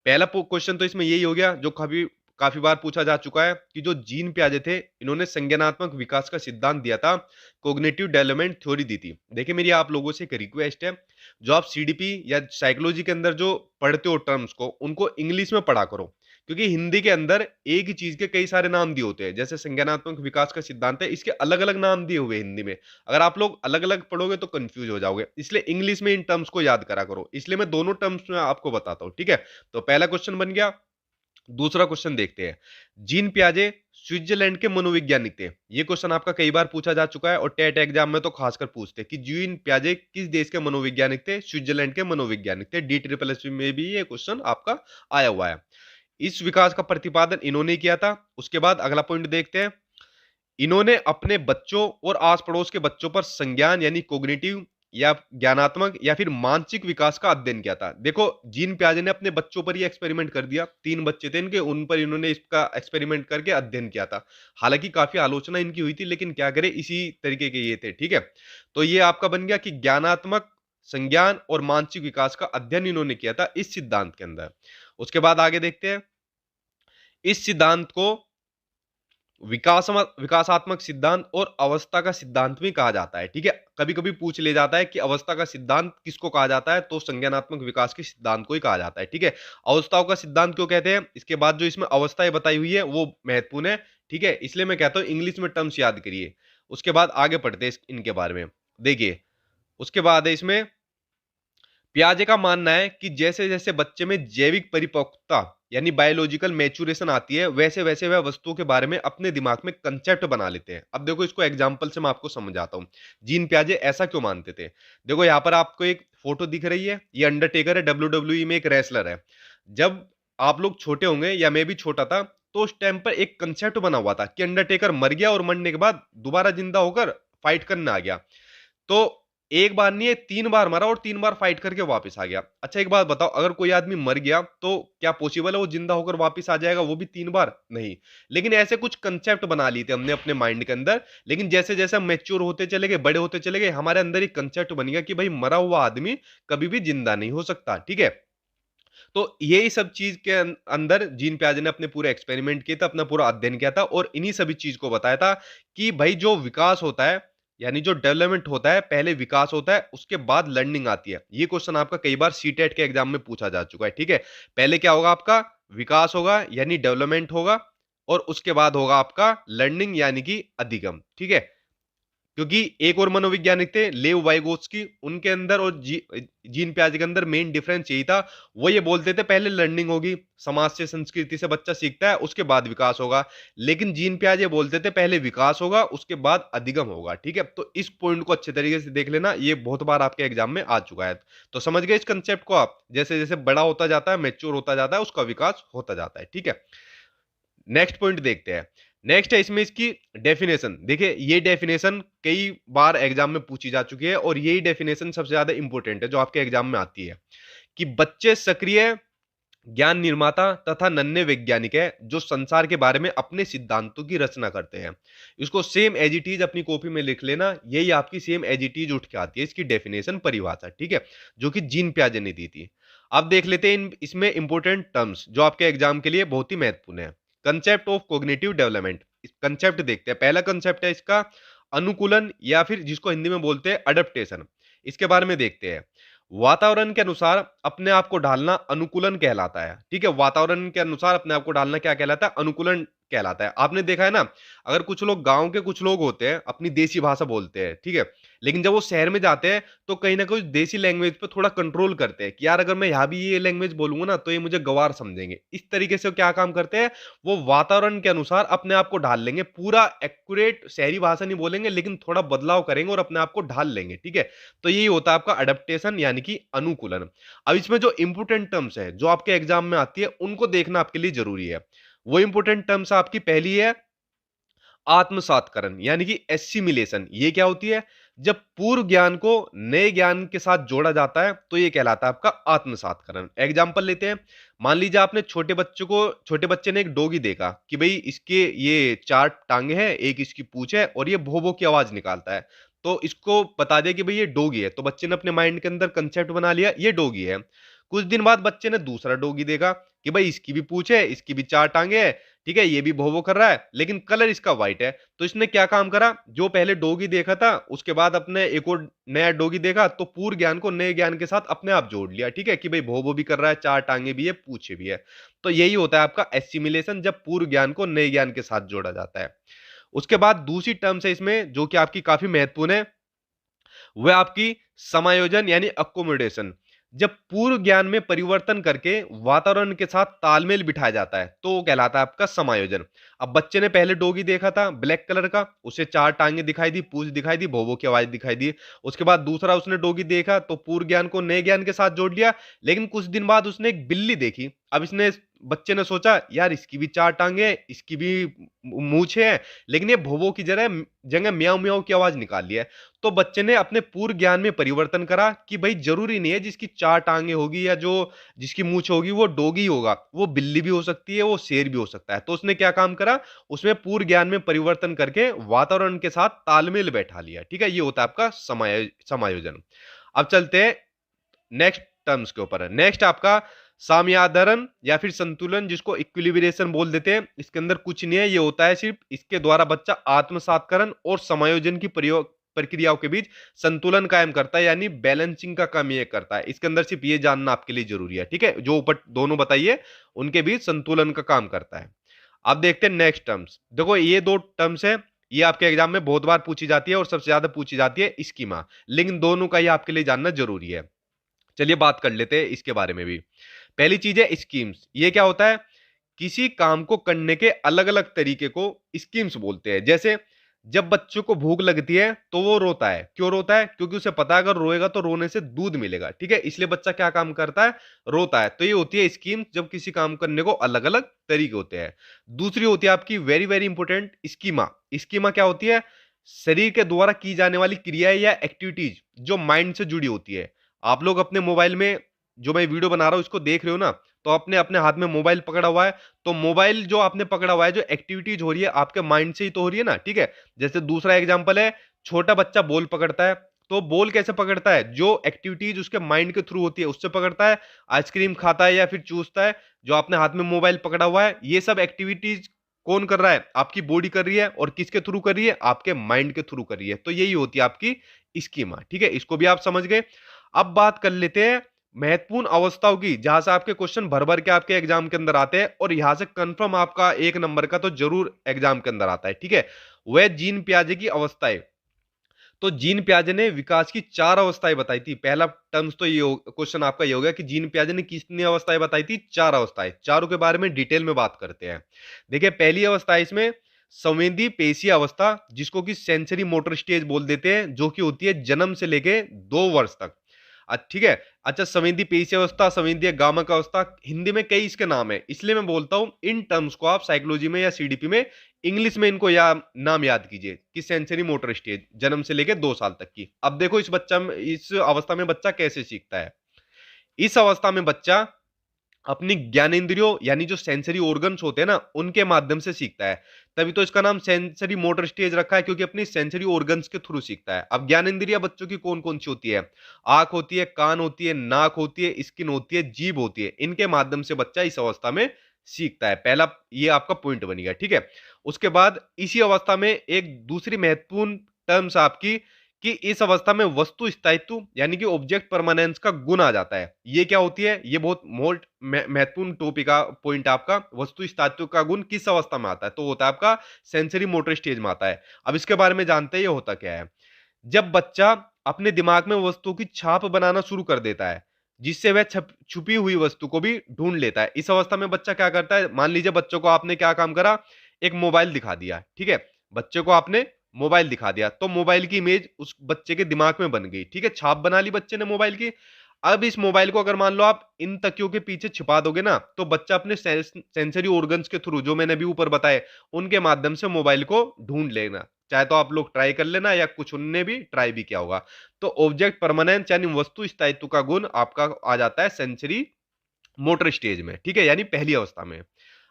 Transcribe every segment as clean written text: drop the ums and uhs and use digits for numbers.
पहला क्वेश्चन तो इसमें यही हो गया जो काफी काफी बार पूछा जा चुका है कि जो जीन पियाजे थे इन्होंने संज्ञानात्मक विकास का सिद्धांत दिया था, कोग्निटिव डेवलपमेंट थ्योरी दी थी। देखिए मेरी आप लोगों से एक रिक्वेस्ट है, जो आप सीडीपी या साइकोलॉजी के अंदर जो पढ़ते हो टर्म्स को उनको इंग्लिश में पढ़ा करो, क्योंकि हिंदी के अंदर एक ही चीज के कई सारे नाम दिए होते हैं। जैसे संज्ञानात्मक विकास का सिद्धांत है, इसके अलग अलग नाम दिए हुए हैं हिंदी में। अगर आप लोग अलग अलग पढ़ोगे तो कंफ्यूज हो जाओगे, इसलिए इंग्लिश में इन टर्म्स को याद करा करो। इसलिए मैं दोनों टर्म्स में आपको बताता हूँ, ठीक है। तो पहला क्वेश्चन बन गया। दूसरा क्वेश्चन देखते हैं। जीन पियाजे स्विट्जरलैंड के मनोवैज्ञानिक थे। ये क्वेश्चन आपका कई बार पूछा जा चुका है और टेट एग्जाम में तो खासकर पूछते हैं कि जीन पियाजे किस देश के मनोवैज्ञानिक थे। स्विट्जरलैंड के मनोवैज्ञानिक थे। डी ट्रिपल एस में भी ये क्वेश्चन आपका आया हुआ है। इस विकास का प्रतिपादन इन्होंने किया था। उसके बाद अगला पॉइंट देखते हैं। इन्होंने अपने बच्चों और आस पड़ोस के बच्चों पर संज्ञान यानी कोग्निटिव या ज्ञानात्मक या फिर मानसिक विकास का अध्ययन किया था। देखो जीन पियाजे ने अपने बच्चों पर ही एक्सपेरिमेंट कर दिया। 3 बच्चे थे इनके, उन पर इन्होंने इसका एक्सपेरिमेंट करके अध्ययन किया था। हालांकि काफी आलोचना इनकी हुई थी, लेकिन क्या करें, इसी तरीके के ये थे, ठीक है। तो ये आपका बन गया कि ज्ञानात्मक, संज्ञान और मानसिक विकास का अध्ययन इन्होंने किया था इस सिद्धांत के अंदर। उसके बाद आगे देखते हैं। इस सिद्धांत को विकासात्मक सिद्धांत और अवस्था का सिद्धांत भी कहा जाता है, ठीक है। कभी कभी पूछ ले जाता है कि अवस्था का सिद्धांत किसको कहा जाता है, तो संज्ञानात्मक विकास के सिद्धांत को ही कहा जाता है, ठीक है। अवस्थाओं का सिद्धांत क्यों कहते हैं, इसके बाद जो इसमें अवस्थाएं बताई हुई है वो महत्वपूर्ण है, ठीक है। इसलिए मैं कहता हूं इंग्लिश में टर्म्स याद करिए। उसके बाद आगे पढ़ते हैं इनके बारे में। देखिए उसके बाद है इसमें, पियाजे का मानना है कि जैसे जैसे बच्चे में जैविक परिपक्वता यानी बायोलॉजिकल मैच्योरेशन आती है, वैसे वैसे वह वस्तुओं के बारे में अपने दिमाग में कंसेप्ट बना लेते हैं। अब देखो इसको एग्जांपल से मैं आपको समझाता हूं, जीन पियाजे ऐसा क्यों मानते थे। देखो यहां पर आपको एक फोटो दिख रही है, ये अंडरटेकर है, डब्ल्यू में एक रेसलर है। जब आप लोग छोटे होंगे या मैं भी छोटा था, तो उस टाइम पर एक कंसेप्ट बना हुआ था कि अंडरटेकर मर गया और मरने के बाद दोबारा जिंदा होकर फाइट करने आ गया। तो एक बार नहीं है, 3 बार मरा और 3 बार फाइट करके वापस आ गया। अच्छा एक बात बताओ, अगर कोई आदमी मर गया तो क्या पॉसिबल है वो जिंदा होकर वापस आ जाएगा, वो भी 3 बार? नहीं। लेकिन ऐसे कुछ कंसेप्ट बना लिए थे हमने अपने माइंड के अंदर। लेकिन जैसे जैसे मैच्योर होते चले गए, बड़े होते चले गए, हमारे अंदर एक कंसेप्ट बन गया कि भाई मरा हुआ आदमी कभी भी जिंदा नहीं हो सकता, ठीक है। तो यही सब चीज के अंदर जीन पियाजे ने अपने पूरे एक्सपेरिमेंट किए थे, अपना पूरा अध्ययन किया था और इन्हीं सभी चीज को बताया था कि भाई जो विकास होता है यानी जो डेवलपमेंट होता है, पहले विकास होता है उसके बाद लर्निंग आती है। ये क्वेश्चन आपका कई बार सीटेट के एग्जाम में पूछा जा चुका है, ठीक है। पहले क्या होगा, आपका विकास होगा यानी डेवलपमेंट होगा, और उसके बाद होगा आपका लर्निंग यानी कि अधिगम, ठीक है। क्योंकि एक और मनोवैज्ञानिक थे लेव वाइगोत्स्की, उनके अंदर और जीन पियाजे के अंदर मेन डिफरेंस यही था। वो ये बोलते थे पहले लर्निंग होगी, समाज से संस्कृति से बच्चा सीखता है, उसके बाद विकास होगा। लेकिन जीन पियाजे बोलते थे पहले विकास होगा उसके बाद अधिगम होगा, ठीक है। तो इस पॉइंट को अच्छे तरीके से देख लेना, ये बहुत बार आपके एग्जाम में आ चुका है। तो समझ गए इस कंसेप्ट को आप, जैसे जैसे बड़ा होता जाता है, मेच्योर होता जाता है, उसका विकास होता जाता है, ठीक है। नेक्स्ट पॉइंट देखते हैं। नेक्स्ट है इसमें इसकी डेफिनेशन। देखिए ये डेफिनेशन कई बार एग्जाम में पूछी जा चुकी है और यही डेफिनेशन सबसे ज्यादा इंपॉर्टेंट है जो आपके एग्जाम में आती है, कि बच्चे सक्रिय ज्ञान निर्माता तथा नन्हे वैज्ञानिक है जो संसार के बारे में अपने सिद्धांतों की रचना करते हैं। इसको सेम एज इट इज अपनी कॉपी में लिख लेना, यही आपकी सेम एज इट इज उठ के आती है इसकी डेफिनेशन, परिभाषा, ठीक है, जो कि जीन पियाजे ने दी थी। अब देख लेते हैं इसमें इंपॉर्टेंट टर्म्स जो आपके एग्जाम के लिए बहुत ही महत्वपूर्ण है। कंसेप्ट ऑफ कोग्निटिव डेवलपमेंट, इस कंसेप्ट देखते हैं। पहला कंसेप्ट है इसका अनुकूलन, या फिर जिसको हिंदी में बोलते हैं अडेप्टेशन। इसके बारे में देखते हैं। वातावरण के अनुसार अपने आप को ढालना अनुकूलन कहलाता है, ठीक है। वातावरण के अनुसार अपने आप को ढालना क्या कहलाता है, अनुकूलन कहलाता है। आपने देखा है ना, अगर कुछ लोग, गांव के कुछ लोग होते हैं अपनी देसी भाषा बोलते हैं, ठीक है, लेकिन जब वो शहर में जाते हैं तो कहीं ना कहीं देसी लैंग्वेज पे थोड़ा कंट्रोल करते हैं कि यार अगर मैं यहाँ भी ये लैंग्वेज बोलूंगा ना तो ये मुझे गवार समझेंगे। इस तरीके से वो क्या काम करते हैं, वो वातावरण के अनुसार अपने आप को ढाल लेंगे। पूरा एक्यूरेट शहरी भाषा नहीं बोलेंगे, लेकिन थोड़ा बदलाव करेंगे और अपने आप को ढाल लेंगे, ठीक है। तो यही होता है आपका अडेप्टेशन यानी कि अनुकूलन। अब इसमें जो इंपोर्टेंट टर्म्स है जो आपके एग्जाम में आती है उनको देखना आपके लिए जरूरी है। वो इंपोर्टेंट टर्म्स आपकी पहली है आत्मसातकरण यानी कि एसिमिलेशन। ये क्या होती है, जब पूर्व ज्ञान को नए ज्ञान के साथ जोड़ा जाता है तो ये कहलाता है आपका आत्मसातकरण। एग्जांपल लेते हैं। मान लीजिए आपने छोटे बच्चे ने एक डॉगी देखा कि भाई इसके ये 4 टांगे हैं, एक इसकी पूंछ है और ये भो भो की आवाज निकालता है। तो इसको बता दे कि भाई ये डॉगी है, तो बच्चे ने अपने माइंड के अंदर कंसेप्ट बना लिया ये डॉगी है। कुछ दिन बाद बच्चे ने दूसरा डॉगी देखा कि भाई इसकी भी पूंछ है, इसकी भी चार टांगे है, ठीक है, ये भी भौ भौ कर रहा है, लेकिन कलर इसका व्हाइट है। तो इसने क्या काम करा, जो पहले डॉगी देखा था उसके बाद अपने एक और नया डॉगी देखा, तो पूर्व ज्ञान को नए ज्ञान के साथ अपने आप जोड़ लिया, ठीक है, कि भाई भौ भौ भी कर रहा है, चार टांगे भी है, पूछे भी है। तो यही होता है आपका एसिमिलेशन, जब पूर्व ज्ञान को नए ज्ञान के साथ जोड़ा जाता है। उसके बाद दूसरी टर्म्स है इसमें जो कि आपकी काफी महत्वपूर्ण है, वह आपकी समायोजन यानी अकोमोडेशन। जब पूर्व ज्ञान में परिवर्तन करके वातावरण के साथ तालमेल बिठाया जाता है तो वो कहलाता है आपका समायोजन। अब बच्चे ने पहले डॉगी देखा था ब्लैक कलर का, उसे चार टांगे दिखाई दी, पूंछ दिखाई दी, भोवो की आवाज दिखाई दी। उसके बाद दूसरा उसने डॉगी देखा तो पूर्व ज्ञान को नए ज्ञान के साथ जोड़ लिया, लेकिन कुछ दिन बाद उसने एक बिल्ली देखी। अब इसने बच्चे ने सोचा यार इसकी भी चार टांगे हैं, इसकी भी मूछें हैं, लेकिन ये भोवो की जगह जगह म्याऊं म्याऊं की आवाज निकाल लिया है। तो बच्चे ने अपने पूर्व ज्ञान में परिवर्तन करा कि भाई जरूरी नहीं है जिसकी चार टांगे होगी या जो जिसकी मूछ होगी वो डॉगी होगा, वो बिल्ली भी हो सकती है, वो शेर भी हो सकता है। तो उसने क्या काम करा, उसमें पूर्व ज्ञान में परिवर्तन करके वातावरण के साथ तालमेल बैठा लिया, ठीक है, ये होता है आपका समायोजन। अब चलते हैं नेक्स्ट टर्म्स के ऊपर है। नेक्स्ट आपका साम्याधारण या फिर संतुलन, जिसको इक्विलिब्रेशन बोल देते हैं। इसके अंदर कुछ नहीं है, ये होता है सिर्फ इसके द्वारा बच्चा आत्मसातकरण और समायोजन की प्रयोग प्रक्रियाओं के बीच संतुलन कायम करता है, यानी बैलेंसिंग का काम ये करता है। इसके अंदर सिर्फ ये जानना आपके लिए जरूरी है, ठीक है, जो ऊपर दोनों बताइए उनके बीच संतुलन का काम करता है। अब देखते हैं नेक्स्ट टर्म्स। देखो ये दो टर्म्स है, ये आपके एग्जाम में बहुत बार पूछी जाती है और सबसे ज्यादा पूछी जाती है स्कीमा, लेकिन दोनों का ये आपके लिए जानना जरूरी है। चलिए बात कर लेते हैं इसके बारे में भी। पहली चीज है स्कीम्स। ये क्या होता है, किसी काम को करने के अलग अलग तरीके को स्कीम्स बोलते हैं। जैसे जब बच्चों को भूख लगती है तो वो रोता है, क्यों रोता है, क्योंकि उसे पता है अगर रोएगा तो रोने से दूध मिलेगा, ठीक है, इसलिए बच्चा क्या काम करता है, रोता है। तो ये होती है स्कीम, जब किसी काम करने को अलग अलग तरीके होते हैं। दूसरी होती है आपकी very very important schema. Schema क्या होती है, शरीर के द्वारा की जाने वाली क्रियाएं या एक्टिविटीज जो माइंड से जुड़ी होती है। आप लोग अपने मोबाइल में जो मैं वीडियो बना रहा हूं इसको देख रहे हो ना, तो अपने अपने हाथ में मोबाइल पकड़ा हुआ है, तो मोबाइल जो आपने पकड़ा हुआ है, जो एक्टिविटीज हो रही है आपके माइंड से ही तो हो रही है ना, ठीक है। जैसे दूसरा एग्जांपल है, छोटा बच्चा बॉल पकड़ता है, तो बॉल कैसे पकड़ता है, जो एक्टिविटीज उसके माइंड के थ्रू होती है उससे पकड़ता है। आइसक्रीम खाता है या फिर चूसता है, जो आपने हाथ में मोबाइल पकड़ा हुआ है, ये सब एक्टिविटीज कौन कर रहा है, आपकी बॉडी कर रही है, और किसके थ्रू कर रही है, आपके माइंड के थ्रू कर रही है। तो यही होती है आपकी स्कीमा, ठीक है, इसको भी आप समझ गए। अब बात कर लेते हैं महत्वपूर्ण अवस्थाओं की, जहां से आपके क्वेश्चन भर भर के आपके एग्जाम के अंदर आते हैं, और यहां से कंफर्म आपका एक नंबर का तो जरूर एग्जाम के अंदर आता है, ठीक है। वह जीन पियाजे की अवस्थाएं। तो जीन पियाजे ने विकास की चार अवस्थाएं बताई थी। पहला टर्म्स तो ये क्वेश्चन आपका ये हो गया कि जीन पियाजे ने कितनी अवस्थाएं बताई थी, चार अवस्थाएं। चारों के बारे में डिटेल में बात करते हैं। देखिए पहली अवस्था है इसमें संवेदी पेशीय अवस्था, जिसको कि सेंसरी मोटर स्टेज बोल देते हैं, जो कि होती है जन्म से लेके 2 वर्ष तक। ठीक है। अच्छा, संवेदी पेशीय अवस्था, संवेदीय गामक अवस्था, हिंदी में कई इसके नाम है, इसलिए मैं बोलता हूं इन टर्म्स को आप साइकोलॉजी में या सीडीपी में इंग्लिश में इनको नाम याद कीजिए कि सेंसरी मोटर स्टेज, जन्म से लेकर 2 साल तक की। अब देखो इस बच्चा में, इस अवस्था में बच्चा कैसे सीखता है। इस अवस्था में बच्चा अपनी ज्ञानेंद्रियों यानी जो सेंसरी ऑर्गन्स होते हैं ना, उनके माध्यम से सीखता है। तभी तो इसका नाम सेंसरी मोटर स्टेज रखा है, क्योंकि अपनी सेंसरी ऑर्गन्स के थ्रू सीखता है। अब ज्ञानेंद्रिया बच्चों की कौन कौन सी होती है, आंख होती है, कान होती है, नाक होती है, स्किन होती है, जीभ होती है। इनके माध्यम से बच्चा इस अवस्था में सीखता है। पहला ये आपका पॉइंट बनेगा, ठीक है। उसके बाद इसी अवस्था में एक दूसरी महत्वपूर्ण टर्म्स आपकी, कि इस अवस्था में वस्तु स्थायित्व यानी कि ऑब्जेक्ट परमानेंस का गुण आ जाता है। ये क्या होती है, ये बहुत मोस्ट महत्वपूर्ण टॉपिक का पॉइंट आपका, वस्तु स्थायित्व का गुण किस अवस्था में आता है, तो होता है आपका सेंसरी मोटर स्टेज में आता है। अब इसके बारे में जानते हैं ये होता क्या है। जब बच्चा अपने दिमाग में वस्तु की छाप बनाना शुरू कर देता है, जिससे वह छुपी हुई वस्तु को भी ढूंढ लेता है। इस अवस्था में बच्चा क्या करता है, मान लीजिए बच्चों को आपने क्या काम करा, एक मोबाइल दिखा दिया, ठीक है, बच्चे को आपने मोबाइल दिखा दिया, तो मोबाइल की इमेज उस बच्चे के दिमाग में बन गई, ठीक है, छाप बना ली बच्चे ने मोबाइल की। अब इस मोबाइल को अगर मान लो आप इन तकियों के पीछे छिपा दोगे ना, तो बच्चा अपने सेंसरी ऑर्गन्स के थ्रू, जो मैंने अभी ऊपर बताए, उनके माध्यम से मोबाइल को ढूंढ लेना। चाहे तो आप लोग ट्राई कर लेना, या कुछ उनने भी ट्राई भी किया होगा। तो ऑब्जेक्ट परमानेंस यानी वस्तु स्थायित्व का गुण आपका आ जाता है सेंसरी मोटर स्टेज में, ठीक है, यानी पहली अवस्था में।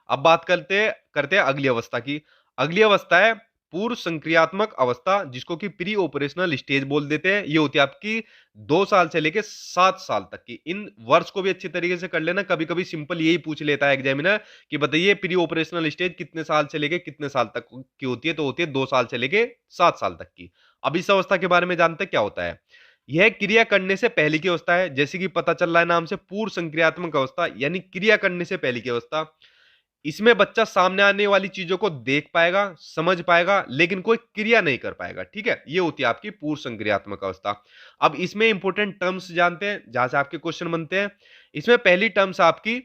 अब बात करते करते हैं अगली अवस्था की। अगली अवस्था है पूर्व संक्रियात्मक अवस्था, जिसको कि प्री ऑपरेशनल स्टेज बोल देते हैं, ये होती है आपकी 2 साल से लेके 7 साल तक की। इन वर्ष को भी अच्छी तरीके से कर लेना, कभी कभी सिंपल यही पूछ लेता है एग्जामिनर कि बताइए प्री ऑपरेशनल स्टेज कितने साल से लेके कितने साल तक की होती है, तो होती है 2 साल से लेके 7 साल तक की। अब इस अवस्था के बारे में जानते हैं क्या होता है। यह क्रिया करने से पहले की अवस्था है, जैसे कि पता चल रहा है नाम से, पूर्व संक्रियात्मक अवस्था यानी क्रिया करने से पहले की अवस्था। इसमें बच्चा सामने आने वाली चीजों को देख पाएगा, समझ पाएगा, लेकिन कोई क्रिया नहीं कर पाएगा। ठीक है, ये होती है आपकी पूर्व संक्रियात्मक अवस्था। अब इसमें इंपॉर्टेंट टर्म्स जानते हैं जहां से आपके क्वेश्चन बनते हैं। इसमें पहली टर्म्स आपकी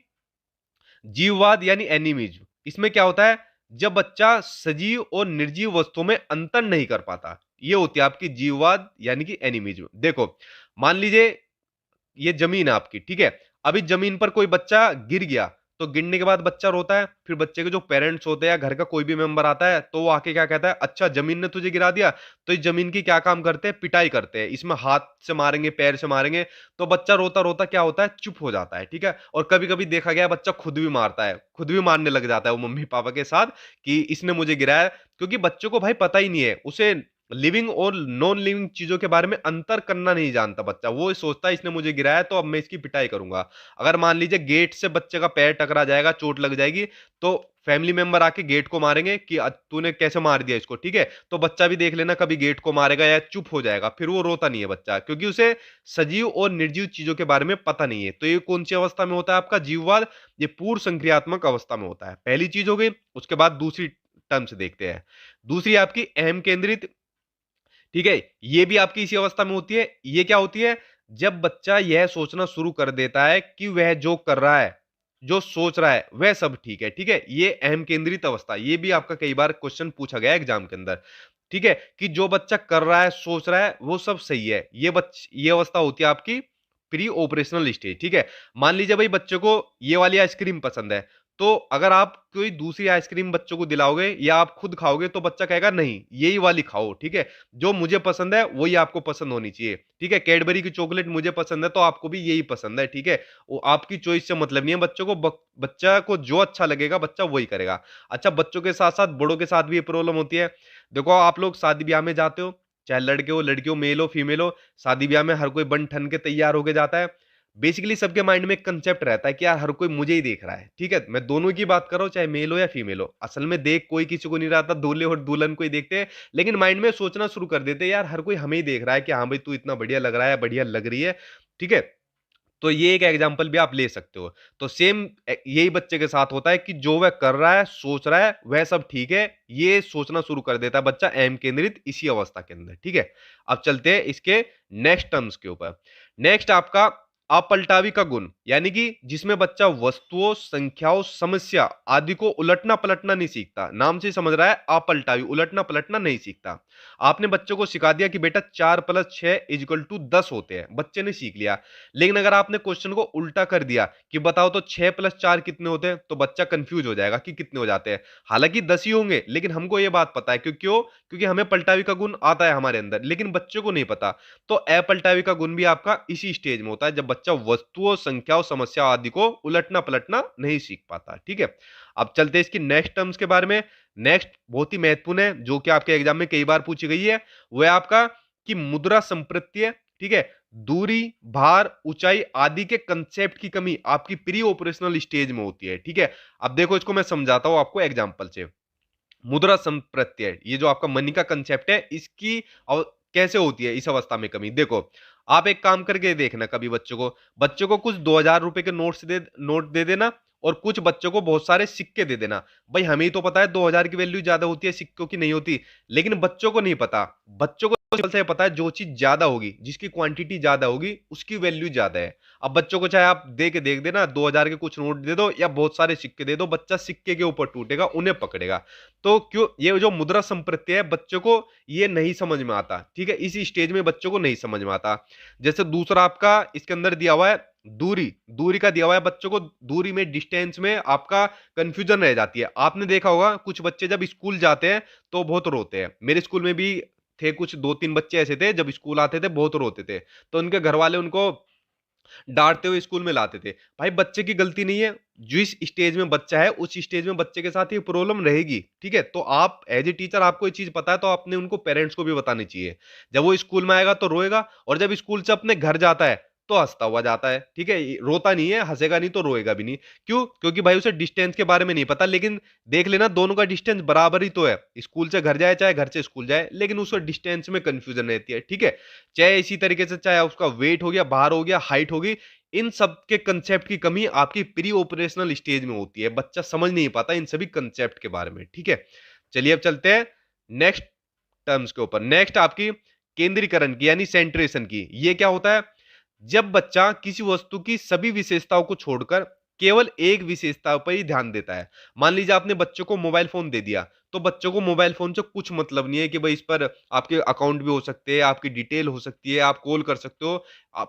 जीववाद यानी एनिमिज्म। इसमें क्या होता है, जब बच्चा सजीव और निर्जीव वस्तुओं में अंतर नहीं कर पाता, ये होती है आपकी जीववाद यानी कि एनिमिज्म। देखो, मान लीजिए ये जमीन है आपकी, ठीक है। अभी जमीन पर कोई बच्चा गिर गया, तो गिरने के बाद बच्चा रोता है, फिर बच्चे के जो पेरेंट्स होते हैं, घर का कोई भी मेंबर आता है, तो वो आके क्या कहता है, अच्छा जमीन ने तुझे गिरा दिया। तो इस जमीन की क्या काम करते हैं, पिटाई करते हैं, इसमें हाथ से मारेंगे, पैर से मारेंगे। तो बच्चा रोता रोता क्या होता है, चुप हो जाता है। ठीक है, और कभी कभी देखा गया बच्चा खुद भी मारता है, खुद भी मारने लग जाता है वो मम्मी पापा के साथ कि इसने मुझे गिराया। क्योंकि बच्चों को भाई पता ही नहीं है, उसे लिविंग और नॉन लिविंग चीजों के बारे में अंतर करना नहीं जानता बच्चा। वो सोचता है इसने मुझे गिराया तो अब मैं इसकी पिटाई करूंगा। अगर मान लीजिए गेट से बच्चे का पैर टकरा जाएगा, चोट लग जाएगी, तो फैमिली मेंबर आके गेट को मारेंगे कि तूने कैसे मार दिया इसको। ठीक है, तो बच्चा भी देख लेना कभी गेट को मारेगा या चुप हो जाएगा, फिर वो रोता नहीं है बच्चा, क्योंकि उसे सजीव और निर्जीव चीजों के बारे में पता नहीं है। तो ये कौन सी अवस्था में होता है आपका जीववाद, ये पूर्व संक्रियात्मक अवस्था में होता है। पहली चीज हो गई। उसके बाद दूसरी टर्म्स देखते हैं। दूसरी आपकी अहम केंद्रित। ठीक है, ये भी आपकी इसी अवस्था में होती है। ये क्या होती है, जब बच्चा यह सोचना शुरू कर देता है कि वह जो कर रहा है, जो सोच रहा है, वह सब ठीक है। ठीक है, ये अहम केंद्रित अवस्था, ये भी आपका कई बार क्वेश्चन पूछा गया एग्जाम के अंदर। ठीक है, कि जो बच्चा कर रहा है, सोच रहा है, वो सब सही है, ये अवस्था होती है आपकी प्री ऑपरेशनल स्टेज। ठीक है, मान लीजिए भाई बच्चे को ये वाली आइसक्रीम पसंद है, तो अगर आप कोई दूसरी आइसक्रीम बच्चों को दिलाओगे या आप खुद खाओगे, तो बच्चा कहेगा नहीं यही वाली खाओ। ठीक है, जो मुझे पसंद है वही आपको पसंद होनी चाहिए। ठीक है, कैडबरी की चॉकलेट मुझे पसंद है तो आपको भी यही पसंद है। ठीक है, वो आपकी चॉइस से मतलब नहीं है बच्चों को, बच्चा को जो अच्छा लगेगा बच्चा वही करेगा। अच्छा, बच्चों के साथ साथ बड़ों के साथ भी ये प्रॉब्लम होती है। देखो, आप लोग शादी ब्याह में जाते हो, चाहे लड़के हो लड़की हो, मेल हो फीमेल हो, शादी ब्याह में हर कोई बन ठन के तैयार होके जाता है। बेसिकली सबके माइंड में एक कंसेप्ट रहता है कि यार हर कोई मुझे ही देख रहा है। ठीक है, मैं दोनों की बात कर रहा हूं, चाहे मेल हो या फीमेल हो। असल में देख कोई किसी को नहीं रहा था, दूल्हे और दुल्हन को ही देखते हैं, लेकिन माइंड में सोचना शुरू कर देते हैं यार हर कोई हमें ही देख रहा है कि हाँ भाई तू इतना बढ़िया लग रहा है, बढ़िया लग रही है। ठीक है, तो ये एक एग्जांपल भी आप ले सकते हो। तो सेम यही बच्चे के साथ होता है कि जो वह कर रहा है, सोच रहा है, वह सब ठीक है, ये सोचना शुरू कर देता है बच्चा अहम केंद्रित इसी अवस्था के अंदर। ठीक है, अब चलते हैं इसके नेक्स्ट टर्म्स के ऊपर। नेक्स्ट आपका अपलटावी का गुण, यानी कि जिसमें बच्चा वस्तुओं, संख्याओं, समस्या आदि को उलटना पलटना नहीं सीखता। नाम से समझ रहा है, अपलटावी, उलटना पलटना नहीं सीखता। आपने बच्चों को सिखा दिया कि बेटा 4+6=10 होते हैं, बच्चे ने सीख लिया। लेकिन अगर आपने क्वेश्चन को उल्टा कर दिया कि बताओ तो 6+4 कितने होते हैं, तो बच्चा कंफ्यूज हो जाएगा कि कितने हो जाते हैं। हालांकि 10 ही होंगे, लेकिन हमको यह बात पता है। क्यों? क्योंकि हमें पलटावी का गुण आता है हमारे अंदर, लेकिन बच्चों को नहीं पता। तो अपलटावी का गुण भी आपका इसी स्टेज में होता है, जब बच्चा वस्तुओं, संख्याओं, समस्या आदि को उलटना पलटना नहीं सीख पाता। ठीक है, अब चलते हैं इसकी नेक्स्ट टर्म्स के बारे में। नेक्स्ट बहुत ही महत्वपूर्ण है, जो कि आपके एग्जाम में कई बार पूछी गई है, वह आपका कि मुद्रा संप्रत्यय। ठीक है, दूरी, भार, ऊंचाई आदि के कंसेप्ट की कमी आपकी प्री ऑपरेशनल स्टेज में होती है। ठीक है, अब देखो इसको मैं समझाता हूं आपको एग्जांपल से। मुद्रा संप्रत्यय, ये जो आपका मनी का कंसेप्ट है, इसकी कैसे होती है इस अवस्था में कमी। देखो, आप एक काम करके देखना, कभी बच्चों को कुछ 2000 रुपए के नोट दे देना, और कुछ बच्चों को बहुत सारे सिक्के दे देना। भाई हमें ही तो पता है 2000 की वैल्यू ज्यादा होती है सिक्कों की नहीं होती, लेकिन बच्चों को नहीं पता। बच्चों को से पता है जो चीज ज्यादा होगी, जिसकी क्वांटिटी ज्यादा होगी, उसकी वैल्यू ज्यादा है। अब बच्चों को चाहे आप दे के देख देना, 2000 के कुछ नोट दे दो या बहुत सारे सिक्के दे दो, बच्चा सिक्के के ऊपर टूटेगा, उन्हें पकड़ेगा। तो क्यों, ये जो मुद्रा संप्रत्यय है बच्चों को ये नहीं समझ में आता। ठीक है, इसी स्टेज में बच्चों को नहीं समझ में आता। जैसे दूसरा आपका इसके अंदर दिया हुआ है दूरी, दूरी का दिया हुआ है बच्चों को, दूरी में, डिस्टेंस में आपका कंफ्यूजन रह जाती है। आपने देखा होगा कुछ बच्चे जब स्कूल जाते हैं तो बहुत रोते हैं। मेरे स्कूल में भी थे कुछ 2-3 बच्चे ऐसे थे, जब स्कूल आते थे बहुत रोते थे, तो उनके घर वाले उनको डांटते हुए स्कूल में लाते थे। भाई बच्चे की गलती नहीं है, जिस स्टेज में बच्चा है उस स्टेज में बच्चे के साथ ये प्रॉब्लम रहेगी, ठीक है। तो आप एज ए टीचर, आपको ये चीज पता है तो आपने उनको पेरेंट्स को भी बतानी चाहिए। जब वो स्कूल में आएगा तो रोएगा, और जब स्कूल से अपने घर जाता है तो हंसता हुआ जाता है, ठीक है। रोता नहीं है, हंसेगा नहीं तो रोएगा भी नहीं। क्यों? क्योंकि भाई उसे डिस्टेंस के बारे में नहीं पता। लेकिन देख लेना, दोनों का डिस्टेंस बराबर ही तो है, स्कूल से घर जाए चाहे घर से स्कूल जाए, लेकिन उसको डिस्टेंस में कंफ्यूजन रहती है, ठीक है। चाहे इसी तरीके से, चाहे उसका वेट हो गया, बाहर हो गया, हाइट होगी, इन सब के कंसेप्ट की कमी आपकी प्री ऑपरेशनल स्टेज में होती है। बच्चा समझ नहीं पाता इन सभी कंसेप्ट के बारे में, ठीक है। चलिए अब चलते हैं नेक्स्ट टर्म्स के ऊपर। नेक्स्ट आपकी केंद्रीकरण की यानी सेंट्रेशन की। ये क्या होता है? जब बच्चा किसी वस्तु की सभी विशेषताओं को छोड़कर केवल एक विशेषता पर ही ध्यान देता है। मान लीजिए आपने बच्चों को मोबाइल फोन दे दिया, तो बच्चों को मोबाइल फोन से कुछ मतलब नहीं है कि भाई इस पर आपके अकाउंट भी हो सकते हैं, आपकी डिटेल हो सकती है, आप कॉल कर सकते हो,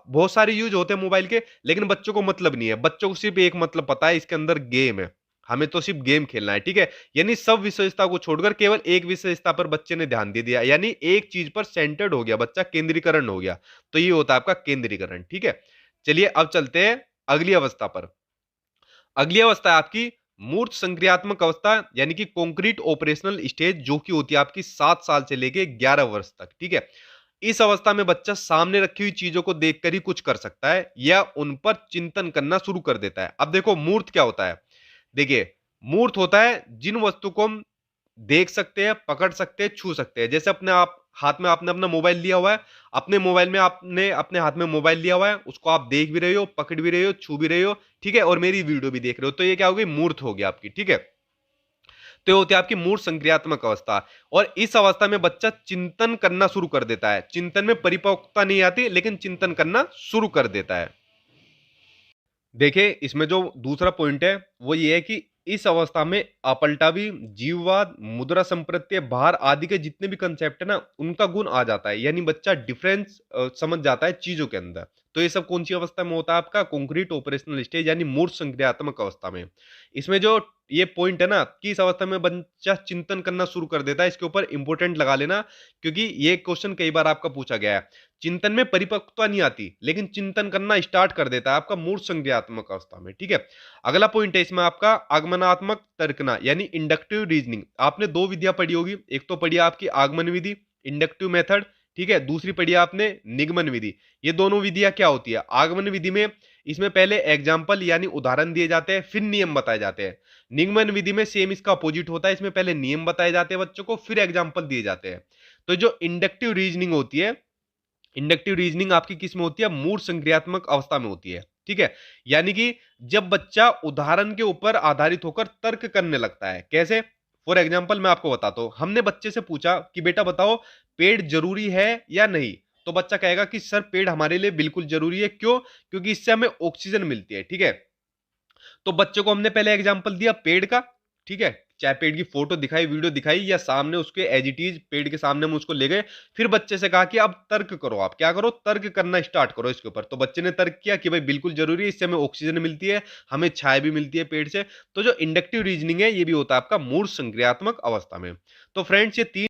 बहुत सारे यूज होते हैं मोबाइल के। लेकिन बच्चों को मतलब नहीं है, बच्चों को सिर्फ एक मतलब पता है, इसके अंदर गेम है, हमें तो सिर्फ गेम खेलना है, ठीक है। यानी सब विशेषता को छोड़कर केवल एक विशेषता पर बच्चे ने ध्यान दे दिया, यानी एक चीज पर सेंटर्ड हो गया बच्चा, केंद्रीकरण हो गया। तो ये होता है आपका केंद्रीकरण, ठीक है। चलिए अब चलते हैं अगली अवस्था पर। अगली अवस्था है आपकी मूर्त संक्रियात्मक अवस्था, यानी कि कॉन्क्रीट ऑपरेशनल स्टेज, जो कि होती है आपकी 7 साल से लेके 11 वर्ष तक, ठीक है। इस अवस्था में बच्चा सामने रखी हुई चीजों को देखकर ही कुछ कर सकता है या उन पर चिंतन करना शुरू कर देता है। अब देखो मूर्त क्या होता है। देखिए, मूर्त होता है जिन वस्तु को हम देख सकते हैं, पकड़ सकते हैं, छू सकते हैं। जैसे अपने आप हाथ में आपने अपना मोबाइल लिया हुआ है, अपने मोबाइल में आपने अपने हाथ में मोबाइल लिया हुआ है, उसको आप देख भी रहे हो, पकड़ भी रहे हो, छू भी रहे हो, ठीक है, और मेरी वीडियो भी देख रहे हो। तो ये क्या होगी? मूर्त होगी आपकी, ठीक है। तो ये होती है आपकी मूर्त संक्रियात्मक अवस्था। और इस अवस्था में बच्चा चिंतन करना शुरू कर देता है। चिंतन में परिपक्वता नहीं आती, लेकिन चिंतन करना शुरू कर देता है। देखिए, इसमें जो दूसरा पॉइंट है वो ये है कि इस अवस्था में अपलटावी, जीववाद, मुद्रा संप्रत्यय, भार आदि के जितने भी कंसेप्ट है ना, उनका गुण आ जाता है। यानी बच्चा डिफरेंस समझ जाता है चीजों के अंदर। तो ये सब कौन सी अवस्था में होता है? आपका कॉन्क्रीट ऑपरेशनल स्टेज, यानी मूर्त संक्रियात्मक अवस्था में। इसमें जो ये पॉइंट है ना कि इस अवस्था में बच्चा चिंतन करना शुरू कर देता है, इसके ऊपर इंपोर्टेंट लगा लेना, क्योंकि ये क्वेश्चन कई बार आपका पूछा गया है। चिंतन में परिपक्वता नहीं आती, लेकिन चिंतन करना स्टार्ट कर देता है आपका मूर्त संज्ञात्मक अवस्था में, ठीक है। अगला पॉइंट है इसमें आपका आगमनात्मक तर्कना, यानी इंडक्टिव रीजनिंग। आपने दो विधियां पढ़ी होगी, एक तो पढ़ी आपकी आगमन विधि, इंडक्टिव मेथड, ठीक है, दूसरी पढ़ी आपने निगमन विधि। ये दोनों विधियां क्या होती है? आगमन विधि में इसमें पहले एग्जाम्पल यानी उदाहरण दिए जाते हैं, फिर नियम बताए जाते हैं। निगमन विधि में सेम इसका अपोजिट होता है, इसमें पहले नियम बताए जाते हैं बच्चों को, फिर एग्जाम्पल दिए जाते हैं। तो जो इंडक्टिव रीजनिंग होती है, इंडक्टिव रीजनिंग आपकी किस में होती है? मूर्त संक्रियात्मक अवस्था में होती है, ठीक है। यानी कि जब बच्चा उदाहरण के ऊपर आधारित होकर तर्क करने लगता है। कैसे? फॉर एग्जाम्पल मैं आपको बताता हूं। हमने बच्चे से पूछा कि बेटा बताओ, पेड़ जरूरी है या नहीं? तो बच्चा कहेगा कि सर पेड़ हमारे लिए बिल्कुल जरूरी है। क्यों? क्योंकि इससे हमें ऑक्सीजन मिलती है, ठीक है। तो बच्चे को हमने पहले एग्जाम्पल दिया पेड़ का, ठीक है, चाहे पेड़ की फोटो दिखाई, वीडियो दिखाई, या सामने उसके एज इट इज पेड़ के सामने हम उसको ले गए। फिर बच्चे से कहा कि अब तर्क करो, आप क्या करो? तर्क करना स्टार्ट करो इसके ऊपर। तो बच्चे ने तर्क किया कि भाई बिल्कुल जरूरी है, इससे हमें ऑक्सीजन मिलती है, हमें छाया भी मिलती है पेड़ से। तो जो इंडक्टिव रीजनिंग है ये भी होता है आपका मूर्त संक्रियात्मक अवस्था में। तो फ्रेंड्स, ये तीन